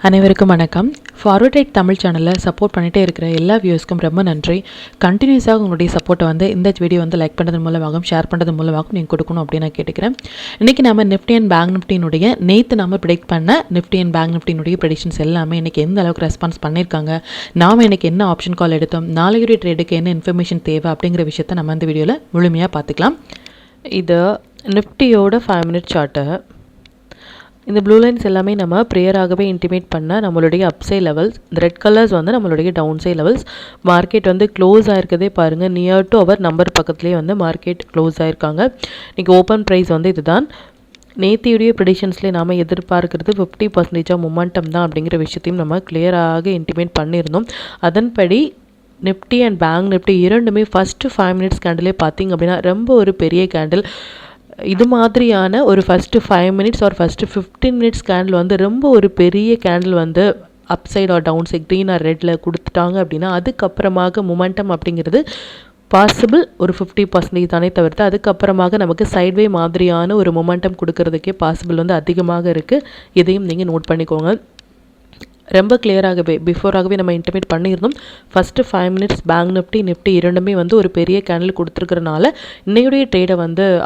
அனைவருக்கும் வணக்கம். Forward right Tamil சேனலில் சப்போர்ட் பண்ணிகிட்டே இருக்கிற எல்லா வியூஸ்க்கும் ரொம்ப நன்றி. கண்டினியூஸாக உங்களுடைய சப்போர்ட்டை இந்த வீடியோ லைக் பண்ணுறது மூலமாகவும் ஷேர் பண்ணுறது மூலமாகவும் நீங்கள் கொடுக்கணும் அப்படின்னு நான் கேட்டுக்கிறேன். இன்றைக்கி நம்ம நிஃப்டி அண்ட் பேங்க் நிஃப்டினுடைய நேற்று நம்ம ப்ரிடிக்ட் பண்ண நிஃப்டி அண்ட் பேங்க் நிஃப்டினுடைய ப்ரெடிக்ஷன்ஸ் எல்லாமே இன்றைக்கி எந்த அளவுக்கு ரெஸ்பான்ஸ் பண்ணியிருக்காங்க, நாம் இன்றைக்கி என்ன ஆப்ஷன் கால் எடுத்தோம், நாளைக்குரிய ட்ரேடுக்கு என்ன இன்ஃபர்மேஷன் தேவை அப்படிங்கிற விஷயத்தை நம்ம இந்த வீடியோவில் முழுமையாக பார்த்துக்கலாம். இது நிஃப்டியோட 5 மினிட் சார்ட்டு. இந்த ப்ளூ லைன்ஸ் எல்லாமே நம்ம ப்ரேயராகவே இன்டிமேட் பண்ண நம்மளுடைய அப்சை லெவல்ஸ். இந்த ரெட் கலர்ஸ் நம்மளுடைய டவுன் சை லெவல்ஸ். மார்க்கெட் க்ளோஸ் ஆகிருக்கதே பாருங்கள், நியர் டு அவர் நம்பர் பக்கத்துலேயே மார்க்கெட் க்ளோஸ் ஆகிருக்காங்க. இன்றைக்கி ஓப்பன் ப்ரைஸ் இதுதான். நேத்தியுடைய ப்ரெடிஷன்ஸ்லேயே நாம் எதிர்பார்க்கிறது 50% மொமெண்டம் தான் அப்படிங்கிற விஷயத்தையும் நம்ம கிளியராக இன்டிமேட் பண்ணியிருந்தோம். அதன்படி நிஃப்டி அண்ட் பேங்க் நிஃப்டி இரண்டுமே ஃபஸ்ட்டு 5 மினிட்ஸ் கேண்டிலே பார்த்திங்க அப்படின்னா ரொம்ப ஒரு பெரிய கேண்டில். இது மாதிரியான ஒரு ஃபஸ்ட்டு 5 மினிட்ஸ் ஒரு ஃபஸ்ட்டு 15 மினிட்ஸ் கேண்டில் ரொம்ப ஒரு பெரிய candle upside or down side green or ரெட்டில் கொடுத்துட்டாங்க அப்படின்னா அதுக்கப்புறமாக மொமெண்டம் அப்படிங்கிறது பாசிபிள் ஒரு 50% தானே தவிர்த்து அதுக்கப்புறமாக நமக்கு சைட்வே மாதிரியான ஒரு மொமெண்டம் கொடுக்கறதுக்கே பாசிபிள் அதிகமாக இருக்குது. இதையும் நீங்கள் நோட் பண்ணிக்கோங்க. ரொம்ப கிளியராகவே பிஃபோராகவே நம்ம இன்டிமேட் பண்ணியிருந்தோம். ஃபஸ்ட்டு 5 மினிட்ஸ் பேங்க் நிஃப்டி இரண்டுமே ஒரு பெரிய கேண்டில் கொடுத்துருக்கறனால இன்னையுடைய ட்ரேடை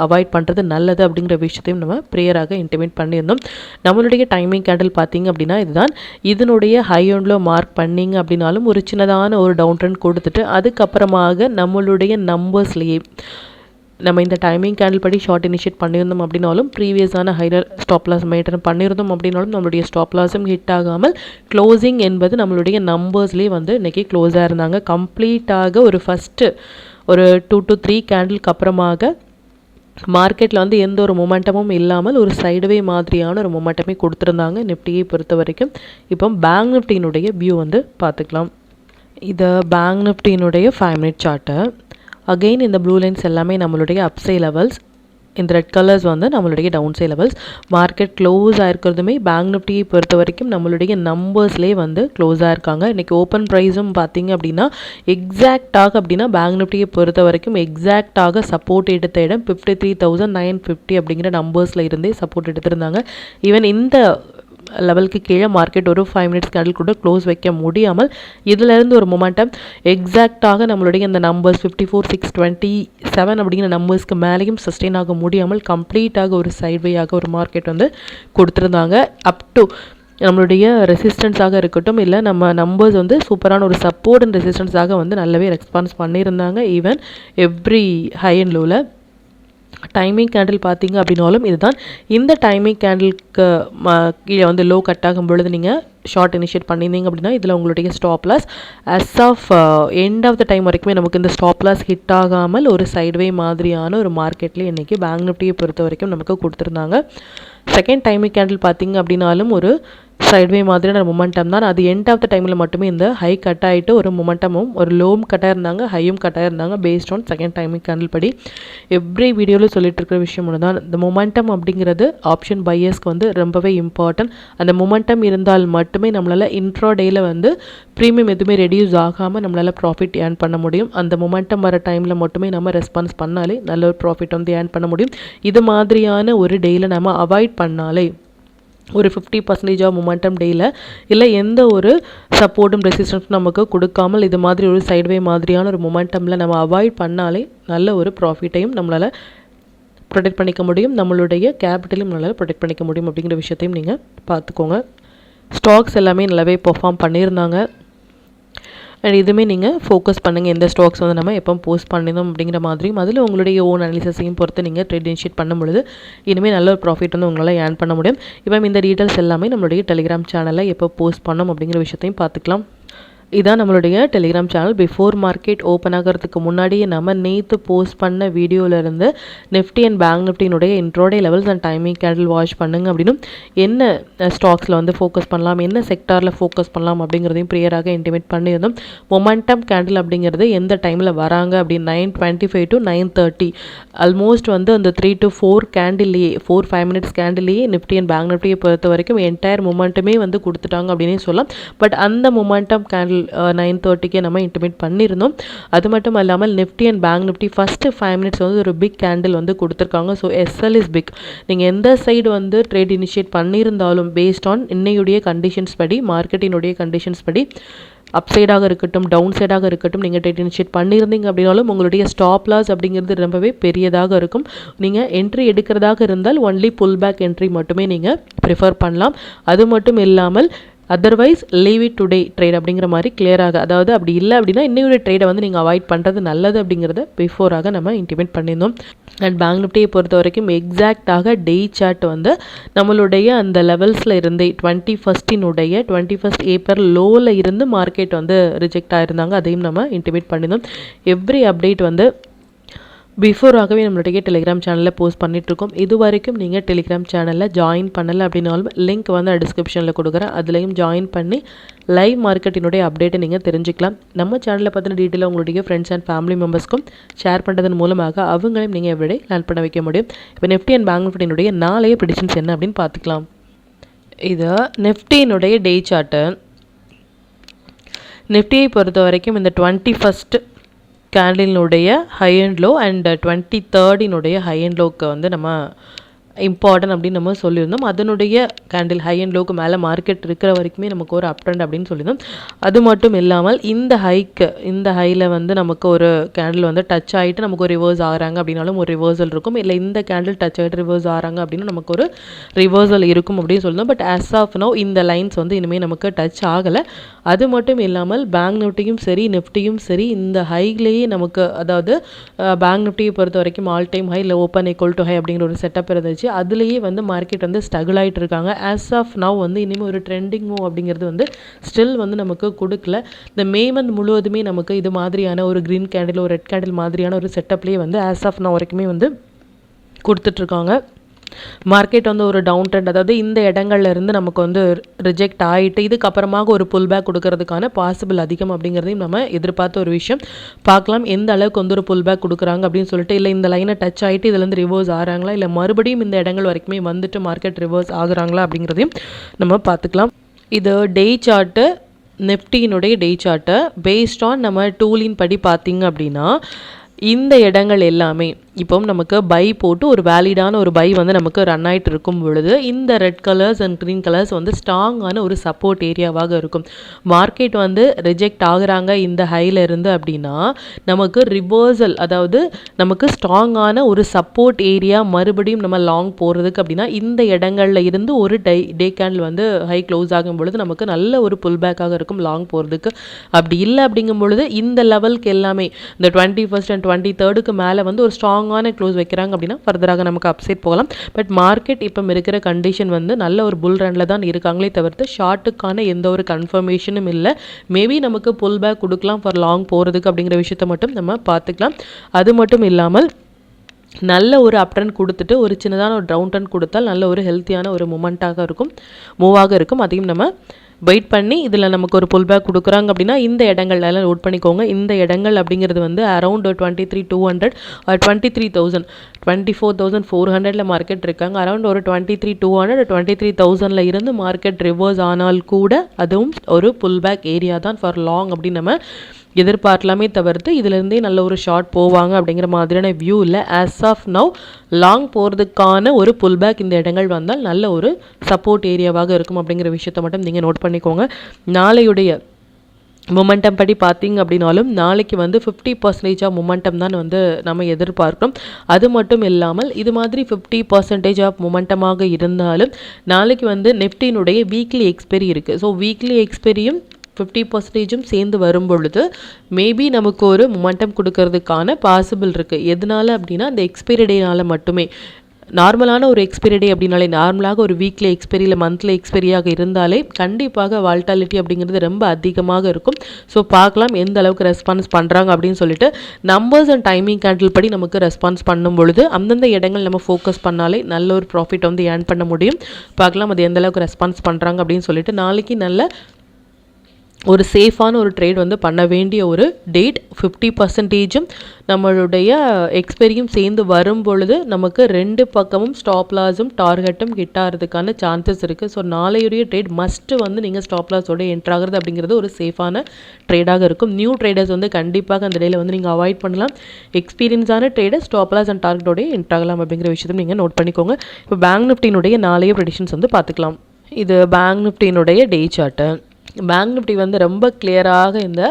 அவாய்ட் பண்ணுறது நல்லது அப்படிங்கிற விஷயத்தையும் நம்ம ப்ரேயராக இன்டிமேட் பண்ணியிருந்தோம். நம்மளுடைய டைமிங் கேண்டில் பார்த்திங்க அப்படின்னா இதுதான். இதனுடைய ஹை அண்டில் மார்க் பண்ணிங்க அப்படின்னாலும் ஒரு சின்னதான ஒரு டவுன் ட்ரெண்ட் கொடுத்துட்டு அதுக்கப்புறமாக நம்மளுடைய நம்பர்ஸ்லேயே நம்ம இந்த டைமிங் கேண்டில் படி ஷார்ட் இனிஷியேட் பண்ணியிருந்தோம் அப்படின்னாலும் ப்ரீவியஸான ஹையர் ஸ்டாப் லாஸ் மெயின்டைன் பண்ணியிருந்தோம் அப்படின்னாலும் நம்மளுடைய ஸ்டாப் லாஸும் ஹிட் ஆகாமல் க்ளோசிங் என்பது நம்மளுடைய நம்பர்ஸ்லேயே இன்றைக்கி க்ளோஸாக இருந்தாங்க. கம்ப்ளீட்டாக ஒரு ஃபஸ்ட்டு ஒரு 2 to 3 கேண்டிலுக்கு அப்புறமாக மார்க்கெட்டில் எந்த ஒரு மொமெண்டமும் இல்லாமல் ஒரு சைடுவே மாதிரியான ஒரு மொமெண்டமே கொடுத்துருந்தாங்க நிஃப்டியை பொறுத்த வரைக்கும். இப்போ பேங்க் நிஃப்டியினுடைய வியூ பார்த்துக்கலாம். இது பேங்க் நிஃப்டியினுடைய 5 மினிட் சார்ட்டு. அகெயின் இந்த ப்ளூ லைன்ஸ் எல்லாமே நம்மளுடைய அப்சை லெவல்ஸ். இந்த ரெட் கலர்ஸ் நம்மளுடைய டவுன் சை லெவல்ஸ். மார்க்கெட் க்ளோஸ் ஆகிருக்கிறதுமே பேங்க் நிஃப்டியை பொறுத்த வரைக்கும் நம்மளுடைய நம்பர்ஸ்லேயே க்ளோஸ் ஆகிருக்காங்க. இன்றைக்கி ஓப்பன் ப்ரைஸும் பார்த்திங்க அப்படின்னா எக்ஸாக்டாக பேங்க் நிஃப்டியை பொறுத்த வரைக்கும் எக்ஸாக்டாக சப்போர்ட் எடுத்த இடம் 53,950 அப்படிங்கிற நம்பர்ஸில் இருந்தே சப்போர்ட் எடுத்திருந்தாங்க. ஈவன் இந்த லெவலுக்கு கீழே மார்க்கெட் ஒரு 5 மினிட்ஸ் கேண்டில் கூட க்ளோஸ் வைக்க முடியாமல் இதிலேருந்து ஒரு மொமெண்டம் எக்ஸாக்டாக நம்மளுடைய இந்த நம்பர்ஸ் 54,627 அப்படிங்கிற நம்பர்ஸ்க்கு மேலேயும் சஸ்டெயின் ஆக முடியாமல் கம்ப்ளீட்டாக ஒரு சைட்வேயாக ஒரு மார்க்கெட் கொடுத்துருந்தாங்க. அப் டு நம்மளுடைய ரெசிஸ்டன்ஸாக இருக்கட்டும் இல்லை நம்ம நம்பர்ஸ் சூப்பரான ஒரு சப்போர்ட் அண்ட் ரெசிஸ்டன்ஸாக நல்லாவே ரெஸ்பான்ஸ் பண்ணியிருந்தாங்க. ஈவன் எவ்ரி ஹை அண்ட் லோவில் டைமிங் கேண்டில் பார்த்திங்க அப்படின்னாலும் இதுதான். இந்த டைமிங் கேண்டிலுக்கு கீழே லோ கட் ஆகும் பொழுது நீங்கள் ஷார்ட் இனிஷியேட் பண்ணியிருந்தீங்க அப்படின்னா இதில் உங்களுடைய stop loss as of end of the time வரைக்குமே நமக்கு இந்த ஸ்டாப் லாஸ் ஹிட் ஆகாமல் ஒரு சைட்வே மாதிரியான ஒரு மார்க்கெட்லேயே இன்றைக்கி பேங்க் நிஃப்டியை பொறுத்த வரைக்கும் நமக்கு கொடுத்துருந்தாங்க. செகண்ட் டைமிங் கேண்டில் பார்த்திங்க அப்படின்னாலும் ஒரு சைட்வே மாதிரியான மொமெண்டம் தான். அது எண்ட் ஆஃப் த டைமில் மட்டுமே இந்த ஹை கட் ஆகிட்டு ஒரு மொமெண்டமும் ஒரு லோவும் கட்டாக இருந்தாங்க, ஹையும் கட்டாக இருந்தாங்க based on second timing candle படி. எவ்ரி வீடியோவில் சொல்லிட்டு இருக்கிற விஷயம் ஒன்று தான், இந்த மொமெண்டம் அப்படிங்கிறது ஆப்ஷன் பையர்ஸ்க்கு ரொம்பவே இம்பார்ட்டன்ட். அந்த மொமெண்டம் இருந்தால் மட்டுமே நம்மளால் இன்ட்ராடேயில் ப்ரீமியம் எதுவுமே ரெடியூஸ் ஆகாமல் நம்மளால் ப்ராஃபிட் ஏர்ன் பண்ண முடியும். அந்த மொமெண்டம் வர டைமில் மட்டுமே நம்ம ரெஸ்பான்ஸ் பண்ணாலே நல்ல ஒரு ப்ராஃபிட் ஏர்ன் பண்ண முடியும். இது மாதிரியான ஒரு டேயில் நம்ம அவாய்ட் பண்ணாலே ஒரு 50% மொமெண்டம் டேயில் இல்லை எந்த ஒரு சப்போர்ட்டும் ரெசிஸ்டன்ஸும் நமக்கு கொடுக்காமல் இது மாதிரி ஒரு சைட்வே மாதிரியான ஒரு மொமெண்டமில் நம்ம அவாய்ட் பண்ணாலே நல்ல ஒரு ப்ராஃபிட்டையும் நம்மளால் ப்ரொடெக்ட் பண்ணிக்க முடியும், நம்மளுடைய கேபிட்டலையும் நம்மளால் ப்ரொடெக்ட் பண்ணிக்க முடியும் அப்படிங்கிற விஷயத்தையும் நீங்கள் பார்த்துக்கோங்க. ஸ்டாக்ஸ் எல்லாமே நல்லாவே பெர்ஃபார்ம் பண்ணியிருந்தாங்க. அண்ட் இதுவுமே நீங்கள் ஃபோக்கஸ் பண்ணுங்கள், எந்த ஸ்டாக்ஸ் நம்ம எப்போ போஸ்ட் பண்ணினோம் அப்படிங்கிற மாதிரியும் அதில் உங்களுடைய ஓன் அனாலிசிஸையும் பொறுத்து நீங்கள் ட்ரேட் இனிஷியேட் பண்ணும் பொழுது இனிமேல் நல்ல ஒரு ப்ராஃபிட் உங்களால் ஏர்ன் பண்ண முடியும். இப்போ இந்த டீட்டெயில்ஸ் எல்லாமே நம்மளுடைய டெலிகிராம் சேனலில் எப்போ போஸ்ட் பண்ணோம் அப்படிங்கிற விஷயத்தையும் பார்த்துக்கலாம். இதான் நம்மளுடைய Telegram channel. Before market open ஆகிறதுக்கு முன்னாடியே நம்ம நேற்று போஸ்ட் பண்ண வீடியோவிலேருந்து நிஃப்டி அண்ட் பேங்க் நிஃப்டியினுடைய intraday levels and timing candle watch பண்ணுங்க அப்படின்னும் என்ன ஸ்டாக்ஸில் ஃபோக்கஸ் பண்ணலாம், என்ன செக்டாரில் ஃபோக்கஸ் பண்ணலாம் அப்படிங்கிறதையும் ப்ரேயராக இன்டிமேட் பண்ணியிருந்தோம். மொமெண்டம் கேண்டில் அப்படிங்கிறது எந்த டைமில் வராங்க அப்படின்னு 9:25 to 9:30 ஆல்மோஸ்ட் அந்த 3 to 4 கேண்டில்லையே 4-5 மினிட்ஸ் கேண்டில்லையே நிஃப்டி அண்ட் பேங்க் நிஃப்டியை பொறுத்த வரைக்கும் என்டையர் மொமெண்ட்டுமே கொடுத்துட்டாங்க அப்படின்னே சொல்லலாம். பட் அந்த மொமெண்டம் கேண்டில் 9:30க்கே நம்ம இன்டிமேட் பண்ணியிருந்தோம். அது மட்டும் இல்லாமல் Nifty and bank Nifty first 5 minutes வந்து ஒரு பிக் கேண்டில் வந்து கொடுத்துருக்காங்க. So SL is big. நீங்கள் எந்த சைடு வந்து ட்ரேட் இனிஷியேட் பண்ணியிருந்தாலும் பேஸ்ட் ஆன் இன்னையுடைய கண்டிஷன்ஸ் படி, மார்க்கெட்டினுடைய கண்டிஷன்ஸ் படி, அப் சைடாக இருக்கட்டும், டவுன் சைடாக இருக்கட்டும், நீங்கள் ட்ரேட் இனிஷியேட் பண்ணியிருந்தீங்க அப்படின்னாலும் உங்களுடைய ஸ்டாப் லாஸ் அப்படிங்கிறது ரொம்பவே பெரியதாக இருக்கும். நீங்கள் என்ட்ரி எடுக்கிறதாக இருந்தால் ஒன்லி புல் பேக் என்ட்ரி மட்டுமே நீங்கள் ப்ரிஃபர் பண்ணலாம். அது மட்டும் இல்லாமல் otherwise leave it today trade அப்படிங்கிற மாதிரி கிளியராக, அதாவது அப்படி இல்லை அப்படின்னா இன்னொரு ட்ரேடை வந்து நீங்கள் அவாய்ட் பண்ணுறது நல்லது அப்படிங்கிறத பிஃபோராக நம்ம இன்டிமேட் பண்ணியிருந்தோம். அண்ட் பேங்க் நிஃப்டியை பொறுத்த வரைக்கும் எக்ஸாக்டாக டே சார்ட் வந்து நம்மளுடைய அந்த லெவல்ஸில் இருந்தே 21st ஏப்ரல் லோவில் இருந்து மார்க்கெட் வந்து ரிஜெக்ட் ஆகிருந்தாங்க. அதையும் நம்ம இன்டிமேட் பண்ணியிருந்தோம். எவ்ரி அப்டேட் வந்து பிஃபோராகவே நம்மளுடைய டெலிகிராம் சேனலில் போஸ்ட் பண்ணிகிட்ருக்கோம். இது வரைக்கும் நீங்கள் டெலிகிராம் சேனலில் ஜாயின் பண்ணலை அப்படின்னாலும் லிங்க் வந்து டிஸ்கிரிப்ஷனில் கொடுக்குறேன். அதுலேயும் ஜாயின் பண்ணி லைவ் மார்க்கெட்டினுடைய அப்டேட்டை நீங்கள் தெரிஞ்சுக்கலாம். நம்ம சேனலில் பற்றின டீட்டெயிலாக உங்களுடைய ஃப்ரெண்ட்ஸ் அண்ட் ஃபேமிலி மெம்பர்ஸ்க்கும் ஷேர் பண்ணுறதன் மூலமாக அவங்களையும் நீங்கள் எவ்ரிடே லேர்ன் பண்ண வைக்க முடியும். இப்போ நிஃப்டி அண்ட் பேங்க் நிஃப்டினுடைய நாளைய ப்ரெடிக்ஷன்ஸ் என்ன அப்படின்னு பார்த்துக்கலாம். இது நிஃப்டியினுடைய டே சார்ட்டு. நிஃப்டியை பொறுத்த வரைக்கும் இந்த 21st கேண்டிலுடைய high and low and 23rd high and லோக்கு வந்து நம்ம இம்பார்ட்டன்ட் அப்படின்னு நம்ம சொல்லியிருந்தோம். அதனுடைய கேண்டில் ஹை அண்ட் லோக்கு மேலே மார்க்கெட் இருக்கிற வரைக்குமே நமக்கு ஒரு அப் ட்ரெண்ட் அப்படின்னு சொல்லியிருந்தோம். அது மட்டும் இல்லாமல் இந்த ஹையில் வந்து நமக்கு ஒரு கேண்டில் வந்து டச் ஆகிட்டு நமக்கு ஒரு ரிவர்ஸ் ஆகிறாங்க அப்படின்னாலும் ஒரு ரிவர்சல் இருக்கும். இல்லை இந்த கேண்டில் டச் ஆகிட்டு ரிவர்ஸ் ஆகிறாங்க அப்படின்னா நமக்கு ஒரு ரிவர்சல் இருக்கும் அப்படின்னு சொல்லியிருந்தோம். பட் ஆஸ் ஆஃப் நோ இந்த லைன்ஸ் வந்து இனிமேல் நமக்கு டச் ஆகலை. அது மட்டும் இல்லாமல் பேங்க் நிஃப்டியும் சரி நிஃப்டியும் சரி இந்த ஹைலேயே நமக்கு, அதாவது பேங்க் நிஃப்டியை பொறுத்த வரைக்கும் ஆல் டைம் ஹை இல்லை ஓப்பன் ஈக்குவல் டு ஹை அப்படிங்கிற ஒரு செட்டப் இருந்துச்சு. அதுலேயே வந்து மார்க்கெட் வந்து ஸ்ட்ரகிள் ஆகிட்டு இருக்காங்க. ஆஸ் ஆஃப் நவ் வந்து இனிமேல் ஒரு ட்ரெண்டிங் மூவ் அப்படிங்கிறது வந்து ஸ்டில் வந்து நமக்கு கொடுக்கல. இந்த மே மந்த் முழுவதுமே நமக்கு இது மாதிரியான ஒரு க்ரீன் கேண்டில் ஒரு ரெட் கேண்டில் மாதிரியான ஒரு செட்டப்லேயே வந்து ஆஸ் ஆஃப் நவ் வரைக்குமே வந்து கொடுத்துட்ருக்காங்க. மார்க்கெட் வந்து ஒரு டவுன் ட்ரெண்ட், அதாவது இந்த இடங்கள்ல இருந்து நமக்கு வந்து ரிஜெக்ட் ஆகிட்டு இதுக்கப்புறமாக ஒரு புல் பேக் கொடுக்கறதுக்கான பாசிபிள் அதிகம் அப்படிங்கிறதையும் நம்ம எதிர்பார்த்த ஒரு விஷயம். பார்க்கலாம் எந்த அளவுக்கு வந்து ஒரு புல் பேக் கொடுக்குறாங்க அப்படின்னு சொல்லிட்டு. இல்லை இந்த லைனை டச் ஆகிட்டு இதுலேருந்து ரிவர்ஸ் ஆகிறாங்களா, இல்லை மறுபடியும் இந்த இடங்கள் வரைக்குமே வந்துட்டு மார்க்கெட் ரிவர்ஸ் ஆகுறாங்களா அப்படிங்கிறதையும் நம்ம பார்த்துக்கலாம். இது டே சார்ட்டு, நிஃப்டியினுடைய டே சார்ட்டு பேஸ்ட் ஆன் நம்ம டூலின் படி பார்த்திங்க அப்படின்னா இந்த இடங்கள் எல்லாமே இப்போ நமக்கு பை போட்டு ஒரு வேலிடான ஒரு பை வந்து நமக்கு ரன் ஆகிட்டு இருக்கும் பொழுது இந்த red colours and green colours வந்து ஸ்ட்ராங்கான ஒரு சப்போர்ட் ஏரியாவாக இருக்கும். மார்க்கெட் வந்து ரிஜெக்ட் ஆகுறாங்க இந்த ஹையில் இருந்து அப்படின்னா நமக்கு ரிவர்சல், அதாவது நமக்கு ஸ்ட்ராங்கான ஒரு சப்போர்ட் ஏரியா மறுபடியும் நம்ம லாங் போகிறதுக்கு அப்படின்னா இந்த இடங்கள்ல இருந்து ஒரு டே கேண்டில் வந்து ஹை க்ளோஸ் ஆகும் பொழுது நமக்கு நல்ல ஒரு புல் பேக்காக இருக்கும் லாங் போகிறதுக்கு. அப்படி இல்லை அப்படிங்கும் பொழுது இந்த லெவலுக்கு எல்லாமே இந்த 21st and 23rd மேலே வந்து ஒரு ஸ்ட்ராங்கான க்ளோஸ் வைக்கிறாங்க அப்படின்னா ஃபர்தராக நமக்கு அப்சைட் போகலாம். பட் மார்க்கெட் இப்போ இருக்கிற கண்டிஷன் வந்து நல்ல ஒரு புல் ரனில் தான் இருக்காங்களே தவிர்த்து ஷார்ட்டுக்கான எந்த ஒரு கன்ஃபர்மேஷனும் இல்லை. மேபி நமக்கு புல் பேக் கொடுக்கலாம் ஃபார் லாங் போகிறதுக்கு அப்படிங்கிற விஷயத்தை மட்டும் நம்ம பார்த்துக்கலாம். அது மட்டும் இல்லாமல் நல்ல ஒரு அப் ட்ரெண்ட் கொடுத்துட்டு ஒரு சின்னதான ஒரு டவுன் ட்ரெண்ட் கொடுத்தால் நல்ல ஒரு ஹெல்த்தியான ஒரு மூவாக இருக்கும். அதையும் நம்ம வெயிட் பண்ணி இதில் நமக்கு ஒரு புல் பேக் கொடுக்குறாங்க அப்படின்னா இந்த இடங்கள்லாம் நோட் பண்ணிக்கோங்க. இந்த இடங்கள் அப்படிங்கிறது வந்து அரௌண்ட் 23,200 23,000 24,400 மார்க்கெட் இருக்காங்க. அரௌண்ட் ஒரு 23,200 23,000 இருந்து மார்க்கெட் ரிவர்ஸ் ஆனால் கூட அதுவும் ஒரு புல் பேக் ஏரியா தான் ஃபார் லாங் அப்படின்னு நம்ம எதிர்பார்க்கலாமே தவிர்த்து இதிலிருந்தே நல்ல ஒரு ஷார்ட் போவாங்க அப்படிங்கிற மாதிரியான வியூ இல்லை. ஆஸ் ஆஃப் நவ் லாங் போகிறதுக்கான ஒரு புல் பேக் இந்த இடங்கள் வந்தால் நல்ல ஒரு சப்போர்ட் ஏரியாவாக இருக்கும் அப்படிங்கிற விஷயத்தை மட்டும் நீங்கள் நோட் பண்ணிக்கோங்க. நாளையுடைய மொமெண்டம் படி பார்த்தீங்க அப்படின்னாலும் நாளைக்கு வந்து 50% ஆஃப் மொமெண்டம் தான் வந்து நம்ம எதிர்பார்க்கிறோம். அது மட்டும் இல்லாமல் இது மாதிரி 50% ஆஃப் மொமெண்டமாக இருந்தாலும் நாளைக்கு வந்து நிஃப்டியினுடைய வீக்லி எக்ஸ்பெரி இருக்குது. ஸோ வீக்லி எக்ஸ்பெரியும் 50% சேர்ந்து வரும் பொழுது மேபி நமக்கு ஒரு மொமெண்டம் கொடுக்கறதுக்கான பாசிபிள் இருக்குது. எதனால அப்படின்னா அந்த எக்ஸ்பைரி டேனால மட்டுமே. நார்மலான ஒரு எக்ஸ்பைரி டே அப்படின்னாலே நார்மலாக ஒரு வீக்லி எக்ஸ்பைரி இல்லை மந்த்லி எக்ஸ்பைரியாக இருந்தாலே கண்டிப்பாக வால்டாலிட்டி அப்படிங்கிறது ரொம்ப அதிகமாக இருக்கும். ஸோ பார்க்கலாம் எந்த அளவுக்கு ரெஸ்பான்ஸ் பண்ணுறாங்க அப்படின்னு சொல்லிட்டு. நம்பர்ஸ் அண்ட் டைமிங் கேண்டில் படி நமக்கு ரெஸ்பான்ஸ் பண்ணும் பொழுது அந்தந்த இடங்கள் நம்ம ஃபோக்கஸ் பண்ணாலே நல்ல ஒரு ப்ராஃபிட் வந்து ஏர்ன் பண்ண முடியும். பார்க்கலாம் அது எந்த அளவுக்கு ரெஸ்பான்ஸ் பண்ணுறாங்க அப்படின்னு சொல்லிட்டு. நாளைக்கு நல்ல ஒரு சேஃபான ஒரு ட்ரேட் வந்து பண்ண வேண்டிய ஒரு டேட். 50% நம்மளுடைய எக்ஸ்பெரியும் சேர்ந்து வரும் பொழுது நமக்கு 2 பக்கமும் ஸ்டாப் லாஸும் டார்கெட்டும் கிட்டாகிறதுக்கான சான்சஸ் இருக்குது. ஸோ நாளையுடைய ட்ரேட் மஸ்ட்டு வந்து நீங்கள் ஸ்டாப் லாஸோட என்ட்ராகிறது அப்படிங்கிறது ஒரு சேஃபான ட்ரேடாக இருக்கும். நியூ ட்ரேடர்ஸ் வந்து கண்டிப்பாக அந்த டேயில் வந்து நீங்கள் அவாய்ட் பண்ணலாம். எக்ஸ்பீரியன்ஸான ட்ரேடர் ஸ்டாப் லாஸ் அண்ட் டார்கெட்டோட என்ட்ராகலாம் அப்படிங்கிற விஷயத்தை நீங்கள் நோட் பண்ணிக்கோங்க. இப்போ பேங்க் நிஃப்டியினுடைய நாளைய ப்ரெடிக்ஷன்ஸ் வந்து பார்த்துக்கலாம். இது bank நிஃப்டியினுடைய day chart. Bank Nifty வந்து ரொம்ப கிளியராக இந்த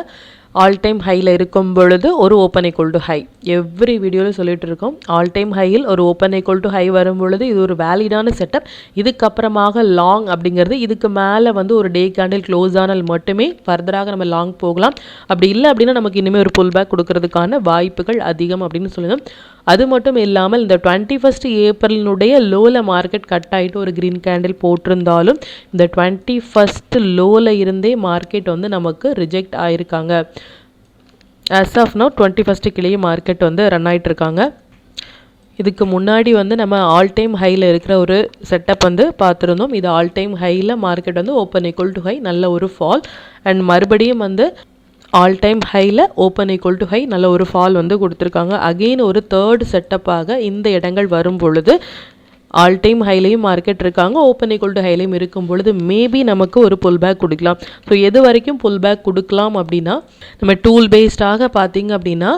ஆல் டைம் ஹையில் இருக்கும் பொழுது ஒரு open equal to high, every வீடியோவில் சொல்லிட்டு இருக்கோம். ஆல் டைம் ஹையில் ஒரு ஓப்பன் ஈக்குவல் டு ஹை வரும் பொழுது இது ஒரு வேலிடான செட்டப். இதுக்கப்புறமாக லாங் அப்படிங்கிறது இதுக்கு மேலே வந்து ஒரு டே கேண்டில் க்ளோஸ் ஆனால் மட்டுமே ஃபர்தராக நம்ம லாங் போகலாம். அப்படி இல்லை அப்படின்னா நமக்கு இனிமேல் ஒரு புல் பேக் கொடுக்கறதுக்கான வாய்ப்புகள் அதிகம் அப்படின்னு சொல்லுங்கள். அது மட்டும் இல்லாமல் இந்த 21 ஏப்ரலினுடைய லோவில் மார்க்கெட் கட் ஆகிட்டு ஒரு க்ரீன் கேண்டில் போட்டிருந்தாலும் இந்த 21 லோவில் இருந்தே மார்க்கெட் வந்து நமக்கு ரிஜெக்ட் ஆகிருக்காங்க. ஆஸ் ஆஃப் நவ் 21 கிளியே மார்க்கெட் வந்து ரன் ஆகிட்டு இருக்காங்க. இதுக்கு முன்னாடி வந்து நம்ம ஆல் டைம் ஹையில் இருக்கிற ஒரு செட்டப் வந்து பார்த்துருந்தோம். இது ஆல் டைம் ஹையில் மார்க்கெட் வந்து ஓப்பன் ஈக்குவல் டு ஹை, நல்ல ஒரு ஃபால். அண்ட் மறுபடியும் வந்து ஆல் டைம் ஹையில் ஓப்பன் ஈக்குவல் டு ஹை, நல்ல ஒரு ஃபால் வந்து கொடுத்துருக்காங்க. அகெயின் ஒரு தேர்ட் செட்டப்பாக இந்த இடங்கள் வரும் பொழுது ஆல் டைம் ஹைலையும் மார்க்கெட் இருக்காங்க, ஓப்பன் ஈக்குவல் டு ஹைலையும் இருக்கும் பொழுது மேபி நமக்கு ஒரு புல் பேக் கொடுக்கலாம். ஸோ எது வரைக்கும் புல் பேக் கொடுக்கலாம் அப்படின்னா, நம்ம டூல் பேஸ்டாக பார்த்தீங்க அப்படின்னா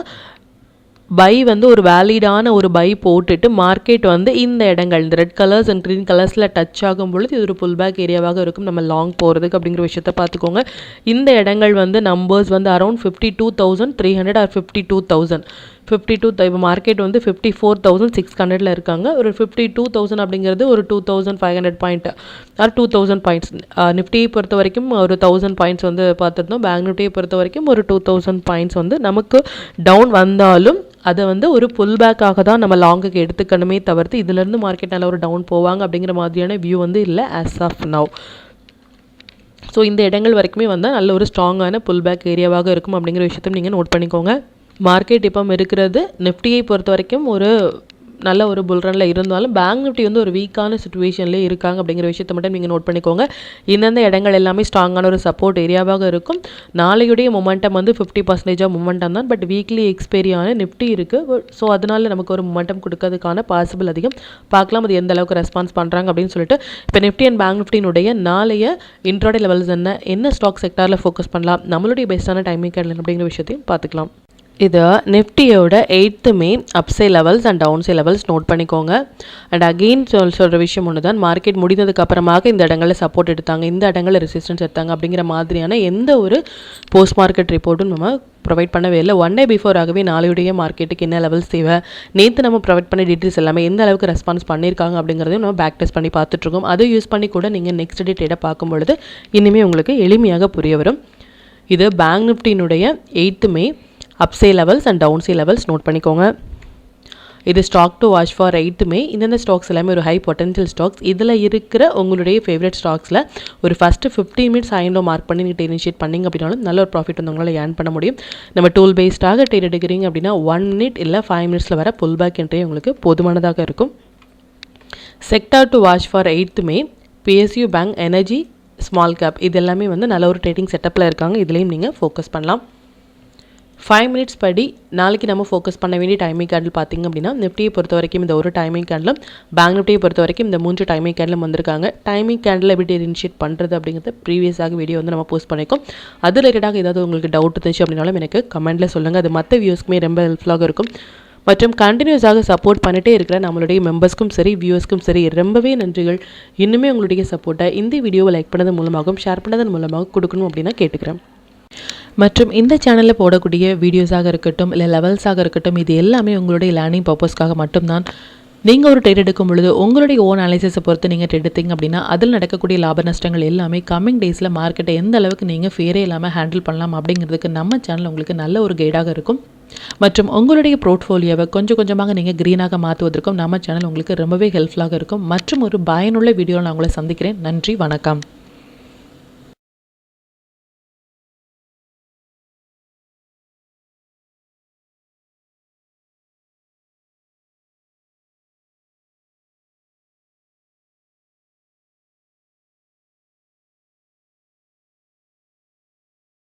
பை வந்து ஒரு வேலிடான ஒரு பை போட்டுட்டு மார்க்கெட் வந்து இந்த இடங்கள் இந்த ரெட் கலர்ஸ் அண்ட் க்ரீன் கலர்ஸில் டச் ஆகும் பொழுது இது ஒரு புல் பேக் ஏரியாவாக இருக்கும் நம்ம லாங் போகிறதுக்கு அப்படிங்கிற விஷயத்தை பார்த்துக்கோங்க. இந்த இடங்கள் வந்து நம்பர்ஸ் வந்து அரௌண்ட் 52,300 ஆர் 52,000 இப்போ மார்க்கெட் வந்து 54,600 இருக்காங்க. ஒரு 52,000 அப்படிங்கிறது ஒரு 2,500 பாயிண்ட் ஆர் 2,000 பாயிண்ட்ஸ். நிஃப்டியை பொறுத்த வரைக்கும் ஒரு 1,000 பாயிண்ட்ஸ் வந்து பார்த்துருந்தோம். பேங்க் நிஃப்டியை பொறுத்த வரைக்கும் ஒரு 2,000 பாயிண்ட்ஸ் வந்து நமக்கு டவுன் வந்தாலும் அதை வந்து ஒரு புல் பேக்காக தான் நம்ம லாங்குக்கு எடுத்துக்கணுமே தவிர்த்து இதிலேருந்து மார்க்கெட் நல்ல ஒரு டவுன் போவாங்க அப்படிங்கிற மாதிரியான வியூ வந்து இல்லை ஆஸ் ஆஃப் நவ். ஸோ இந்த இடங்கள் வரைக்குமே வந்தால் நல்ல ஒரு ஸ்ட்ராங்கான புல் பேக் ஏரியாவாக இருக்கும் அப்படிங்கிற விஷயத்தையும் நீங்கள் நோட் பண்ணிக்கோங்க. மார்க்கெட் இப்போ இருக்கிறது நிஃப்டியை பொறுத்த வரைக்கும் ஒரு நல்ல ஒரு புல்ரனில் இருந்தாலும் பேங்க் நிஃப்டி வந்து ஒரு வீக்கான சுச்சுவேஷன்லேயே இருக்காங்க அப்படிங்கிற விஷயத்தை மட்டும் நீங்கள் நோட் பண்ணிக்கோங்க. இந்தந்த இடங்கள் எல்லாமே ஸ்ட்ராங்கான ஒரு சப்போர்ட் ஏரியாவாக இருக்கும். நாளையுடைய மொமெண்டம் வந்து 50% மொமெண்டம் தான். பட் வீக்லி எக்ஸ்பைரியான நிஃப்டி இருக்குது. ஸோ அதனால நமக்கு ஒரு மொமெண்டம் கொடுக்கறதுக்கான பாசிபிள் அதிகம். பார்க்கலாம் அது எந்த அளவுக்கு ரெஸ்பான்ஸ் பண்ணுறாங்க அப்படின்னு சொல்லிட்டு. இப்போ நிஃப்டி அண்ட் பேங்க் நிஃப்டியினுடைய நாளைய இன்ட்ராடே லெவல்ஸ் என்ன ஸ்டாக் செக்டாரில் ஃபோக்கஸ் பண்ணலாம், நம்மளுடைய பெஸ்ட்டான டைமிங் கேட்ல அப்படிங்கிற விஷயத்தையும் பார்த்துக்கலாம். இது நிஃப்டியோட 8th May upside levels and downside levels note பண்ணிக்கோங்க. அண்ட் அகெயின் சொல்கிற விஷயம் ஒன்று தான், மார்க்கெட் முடிந்ததுக்கு அப்புறமாக இந்த இடங்களில் சப்போர்ட் எடுத்தாங்க, இந்த இடங்களில் ரெசிஸ்டன்ஸ் எடுத்தாங்க அப்படிங்கிற மாதிரியான எந்த ஒரு போஸ்ட் மார்க்கெட் ரிப்போர்ட்டும் நம்ம ப்ரொவைட் பண்ணவே இல்லை. ஒன் டே பிஃபோராகவே நாளையுடைய மார்க்கெட்டுக்கு என்ன லெவல்ஸ் தேவை, நேற்று நம்ம ப்ரொவைட் பண்ண டீட்டெயில்ஸ் எல்லாமே எந்த அளவுக்கு ரெஸ்பான்ஸ் பண்ணியிருக்காங்க அப்படிங்கிறதையும் நம்ம பேக் டெஸ்ட் பண்ணி பார்த்துட்ருக்கோம். அதை யூஸ் பண்ணி கூட நீங்கள் நெக்ஸ்ட் டே ட்ரேடை பார்க்கும்பொழுது இனிமேல் உங்களுக்கு எளிமையாக புரிய வரும். இது பேங்க் நிஃப்டியினுடைய 8th May upside levels and downside levels note பண்ணிக்கோங்க. இது stock to watch for 8th May. இந்த ஸ்டாக்ஸ் எல்லாமே ஒரு ஹை பொட்டன்ஷியல் ஸ்டாக்ஸ். இதில் இருக்கிற உங்களுடைய ஃபேவரட் ஸ்டாக்ஸில் ஒரு ஃபஸ்ட்டு 15 மினிட்ஸ் ஹைண்டோ மார்க் பண்ணி நீங்கள் இனிஷியேட் பண்ணிங்க அப்படின்னாலும் நல்ல ஒரு ப்ராஃபிட் வந்து உங்களால் ஏர்ன் பண்ண முடியும். நம்ம டூல் பேஸ்டாக ட்ரேட் எடுக்கிறீங்க அப்படின்னா 1 மினிட் இல்லை 5 மினிட்ஸில் வர புல் பேக் என்ட்ரி உங்களுக்கு போதுமானதாக இருக்கும். Sector to watch for 8th May PSU bank, energy, small cap இது எல்லாமே வந்து நல்ல ஒரு ட்ரேடிங் செட்டப்பில் இருக்காங்க. இதுலேயும் நீங்கள் ஃபோக்கஸ் பண்ணலாம். 5 மினிட்ஸ் படி நாளைக்கு நம்ம ஃபோக்கஸ் பண்ண வேண்டிய டைமிங் கேண்டில் பார்த்திங்க அப்படின்னா நிஃப்டியை பொறுத்த வரைக்கும் இந்த ஒரு டைமிங் கேண்டிலும் பேங்க் நிஃப்டியை பொறுத்த வரைக்கும் இந்த 3 டைமிங் கேண்டிலும் வந்திருக்காங்க. டைமிங் கேண்டில் எப்படி இனிஷியேட் பண்ணுறது அப்படிங்கிறத ப்ரீவியஸாக வீடியோ வந்து நம்ம போஸ்ட் பண்ணியிருக்கோம். அது ரிலேட்டடாக ஏதாவது உங்களுக்கு டவுட் இருந்துச்சு அப்படின்னாலும் எனக்கு கமெண்ட்டில் சொல்லுங்கள். அது மற்ற வியூஸ்க்குமே ரொம்ப ஹெல்ப்ஃபுல்லாக இருக்கும். மற்றும் கண்டினியூஸாக சப்போர்ட் பண்ணிகிட்டே இருக்கிற நம்மளுடைய மெம்பர்ஸ்க்கும் சரி வியூவர்ஸ்க்கும் சரி ரொம்பவே நன்றிகள். இன்னுமே உங்களுடைய சப்போர்ட்டை இந்த வீடியோவை லைக் பண்ணதன் மூலமாகவும் ஷேர் பண்ணதன் மூலமாக கொடுக்கணும் அப்படின்னா கேட்டுக்கிறேன். மற்றும் இந்த சேனலில் போடக்கூடிய வீடியோஸாக இருக்கட்டும் இல்லை லெவல்ஸாக இருக்கட்டும் இது எல்லாமே உங்களுடைய லேர்னிங் பர்பஸ்க்காக மட்டும்தான். நீங்கள் ஒரு ட்ரேட் எடுக்கும் பொழுது உங்களுடைய ஓன் அனாலிசிஸை பொறுத்து நீங்கள் ட்ரேட் எடுத்தீங்க அப்படின்னா அதில் நடக்கக்கூடிய லாப நஷ்டங்கள் எல்லாமே கம்மிங் டேஸில் மார்க்கெட்டை எந்த அளவுக்கு நீங்கள் ஃபேரே இல்லாமல் ஹேண்டில் பண்ணலாம் அப்படிங்கிறதுக்கு நம்ம சேனல் உங்களுக்கு நல்ல ஒரு கைடாக இருக்கும். மற்றும் உங்களுடைய போர்ட்ஃபோலியோவை கொஞ்சம் கொஞ்சமாக நீங்கள் க்ரீனாக மாற்றுவதற்கும் நம்ம சேனல் உங்களுக்கு ரொம்பவே ஹெல்ப்ஃபுல்லாக இருக்கும். மற்றும் ஒரு பயனுள்ள வீடியோவில் நான் உங்களை சந்திக்கிறேன். நன்றி, வணக்கம்.